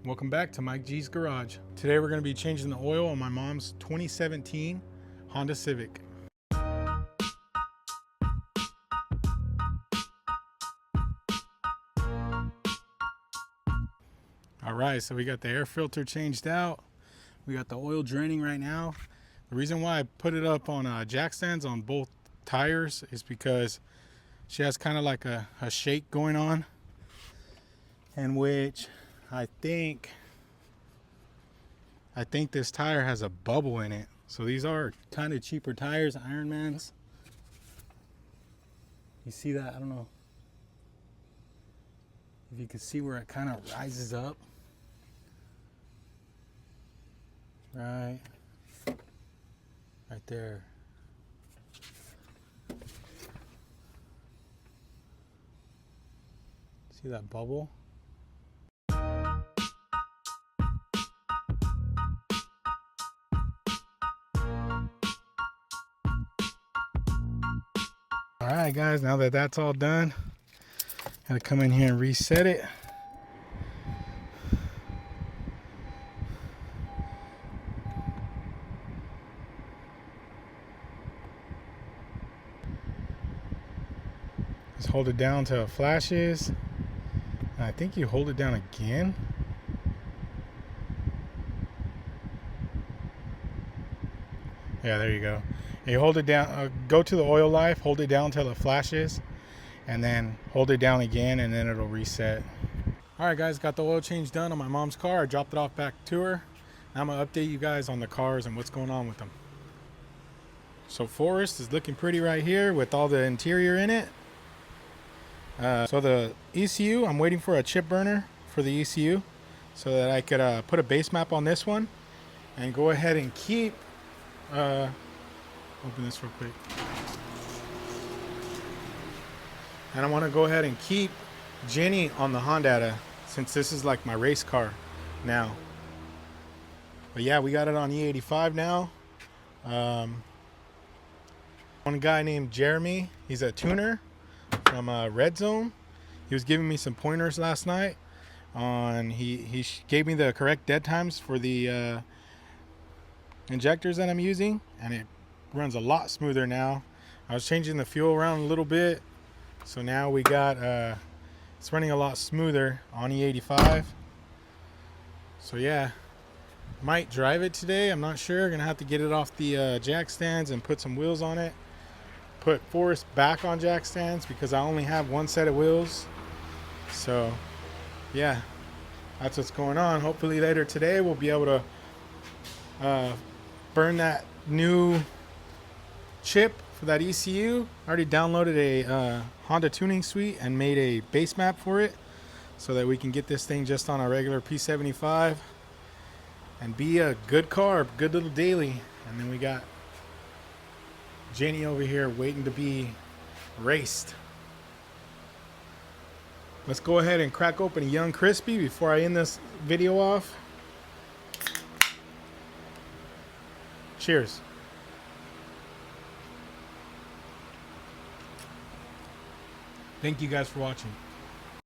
Welcome back to Mike G's Garage. Today we're going to be changing the oil on my mom's 2017 Honda Civic. Alright, so we got the air filter changed out. We got the oil draining right now. The reason why I put it up on jack stands on both tires is because she has kind of like a shake going on, in which I think this tire has a bubble in it. So these are kind of cheaper tires, Ironmans. You see that? I don't know if you can see where it kind of rises up. Right there. See that bubble? Alright guys, now that that's all done, gotta come in here and reset it. Just hold it down till it flashes. And I think you hold it down again. Yeah, there you go. And you hold it down, go to the oil life, hold it down till it flashes, and then hold it down again, and then it'll reset. Alright guys, got the oil change done on my mom's car. I dropped it off back to her. Now I'm going to update you guys on the cars and what's going on with them. So Forest is looking pretty right here with all the interior in it. So the ECU, I'm waiting for a chip burner for the ECU so that I could put a base map on this one and go ahead and keep open this real quick. And I want to go ahead and keep Jenny on the Honda since this is like my race car now. But yeah, we got it on E85 now. One guy named Jeremy, he's a tuner from Red Zone. He was giving me some pointers last night on he gave me the correct dead times for the injectors that I'm using, and it runs a lot smoother now. I was changing the fuel around a little bit, so now we got it's running a lot smoother on E85. So yeah, might drive it today. I'm not sure. Gonna have to get it off the jack stands and put some wheels on it. Put Forest back on jack stands because I only have one set of wheels. So yeah, that's what's going on. Hopefully later today we'll be able to burn that new chip for that ECU. I already downloaded a Honda tuning suite and made a base map for it so that we can get this thing just on a regular P75 and be a good car, good little daily. And then we got Jenny over here waiting to be raced. Let's go ahead and crack open a Young Crispy before I end this video off. Cheers. Thank you guys for watching.